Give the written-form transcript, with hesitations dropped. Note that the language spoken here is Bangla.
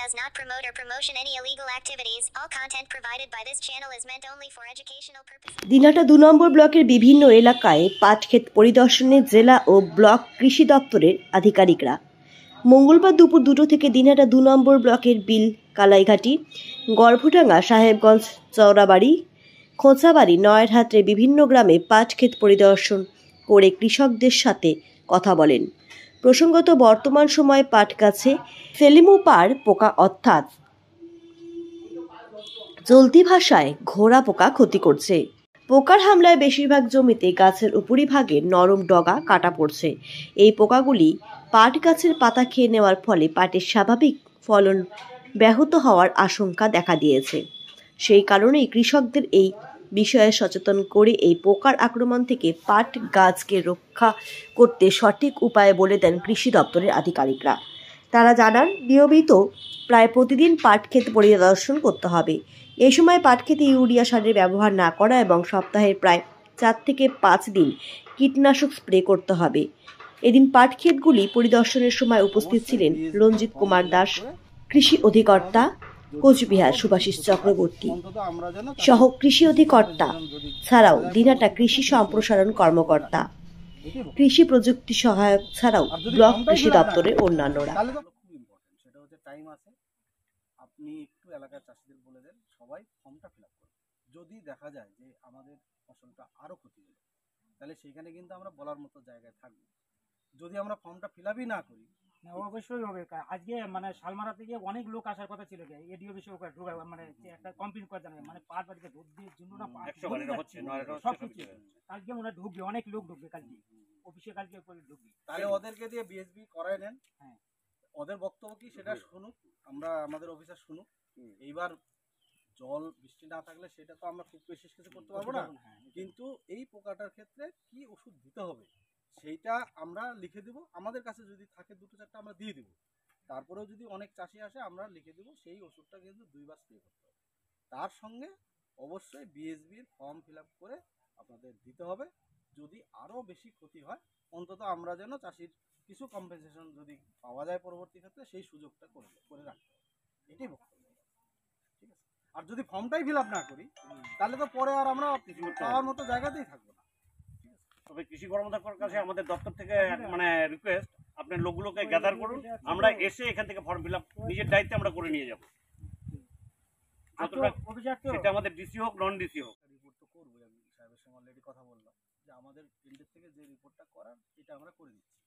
does not promote or promotion any illegal activities. All content provided by this channel is meant only for educational purposes. Dinhata ২ নম্বর ব্লকের বিভিন্ন এলাকায় পাটক্ষেত পরিদর্শনে জেলা ও ব্লক কৃষি দপ্তরের আধিকারিকরা। মঙ্গলবার দুপুর ২টো থেকে দিনহাটা ২ নম্বর ব্লকের বিল কালাইঘাটি, গর্ভডাঙ্গা, সাহেবগঞ্জ, চৌরাবাড়ি, খোঁচাবাড়ি, নয়ারহাটের বিভিন্ন গ্রামে পাটক্ষেত পরিদর্শন করে কৃষকদের সাথে কথা বলেন। প্রসঙ্গত, বর্তমান সময়ে পাট গাছে ফেলিমোপার পোকা অর্থাৎ চলতি ভাষায় ঘোড়া পোকা ক্ষতি করছে। পোকার হামলায় বেশিরভাগ জমিতে গাছের উপরিভাগে নরম ডগা কাটা পড়ছে। এই পোকাগুলি পাট গাছের পাতা খেয়ে নেওয়ার ফলে পাটের স্বাভাবিক ফলন ব্যাহত হওয়ার আশঙ্কা দেখা দিয়েছে। সেই কারণেই কৃষকদের এই বিষয়ে সচেতন করে এই পোকার আক্রমণ থেকে পাট গাছকে রক্ষা করতে সঠিক উপায় বলে দেন কৃষি দপ্তরের আধিকারিকরা। তারা জানান, নিয়মিত প্রায় প্রতিদিন পাট ক্ষেত পরিদর্শন করতে হবে। এই সময় পাট ক্ষেতে ইউরিয়া সারের ব্যবহার না করা এবং সপ্তাহের প্রায় 4 থেকে 5 দিন কীটনাশক স্প্রে করতে হবে। এদিন পাট ক্ষেতগুলি পরিদর্শনের সময় উপস্থিত ছিলেন রঞ্জিত কুমার দাস, কৃষি অধিকর্তা কোচবিহার সুভাষিস চক্রবর্তী সহ কৃষি অধিকর্তা ছাড়াও দিনহাটা কৃষি সম্প্রসারণ কর্মকর্তা, কৃষি প্রযুক্তি সহায়ক ছাড়াও ব্লক কৃষি দপ্তরের অন্যান্যরা। আপনি একটু এলাকার চাষিদের বলে দেন, সবাই ফর্মটা ফিল আপ করুন। যদি দেখা যায় যে আমাদের ফসলটা আরও ক্ষতি হলো, তাহলে সেখানে কিন্তু আমরা বলার মতো জায়গায় থাকবো। যদি আমরা ফর্মটা ফিল আপই না করি, অবশ্যই হবে। আজকে মানে শালমারা থেকে অনেক লোক আসার কথা ছিল, এডিও বিষয়ে ঢোকা মানে একটা কমপ্লেন করে জানাবে, মানে পাট বাড়িতে দুধ দিয়ে জন্য না সব কিছু কালকে মনে হয় ঢুকবে, অনেক লোক ঢুকবে কালকে অফিসে, কালকে ঢুকবে। তাহলে ওদেরকে দিয়ে বিএসবি করায় নেন। হ্যাঁ, ওদের বক্তব্য কি সেটা শুনুক, আমরা আমাদের অফিসার শুনুক। এইবার জল বৃষ্টি না থাকলে সেটা তো আমরা খুব বিশেষ কিছু করতে পারবো না, কিন্তু এই পোকাটার ক্ষেত্রে কি ওষুধ দিতে হবে সেইটা আমরা লিখে দিব। আমাদের কাছে যদি থাকে 2-4টা আমরা দিয়ে দিব। তারপরেও যদি অনেক চাষি আসে আমরা লিখে দিব, সেই ওষুধটা কিন্তু 2 বার স্প্রে করতে হবে। তার সঙ্গে অবশ্যই বিএসবির ফর্ম ফিল আপ করে আপনাদের দিতে হবে। যদি আরও বেশি ক্ষতি হয়, অন্তত আমরা যেন চাষির কিছু কম্পেনসেশন যদি পাওয়া যায় পরবর্তী ক্ষেত্রে, সেই সুযোগটা করে রাখতে হবে। এটাই বক্তব্য, ঠিক আছে? আর যদি ফর্মটাই ফিল আপ না করি, তাহলে তো পরে আর আমরা পাওয়ার মতো জায়গাতেই থাকবো না। তবে কৃষি কর্মকর্তার কাছে আমাদের দপ্তর থেকে মানে রিকোয়েস্ট, আপনার লোকগুলোকে গ্যাদার করুন, আমরা এসে এখান থেকে ফর্ম ফিল আপ নিজের দায়িত্বে আমরা করে নিয়ে যাবো। সেটা আমাদের ডিসি হোক নন ডিসি হোক। রিপোর্ট তো করবোই, আমি সাহেবের সঙ্গে অলরেডি কথা বললাম যে আমাদের ফিল্ডের থেকে যে রিপোর্টটা করার এটা আমরা করে দিচ্ছি।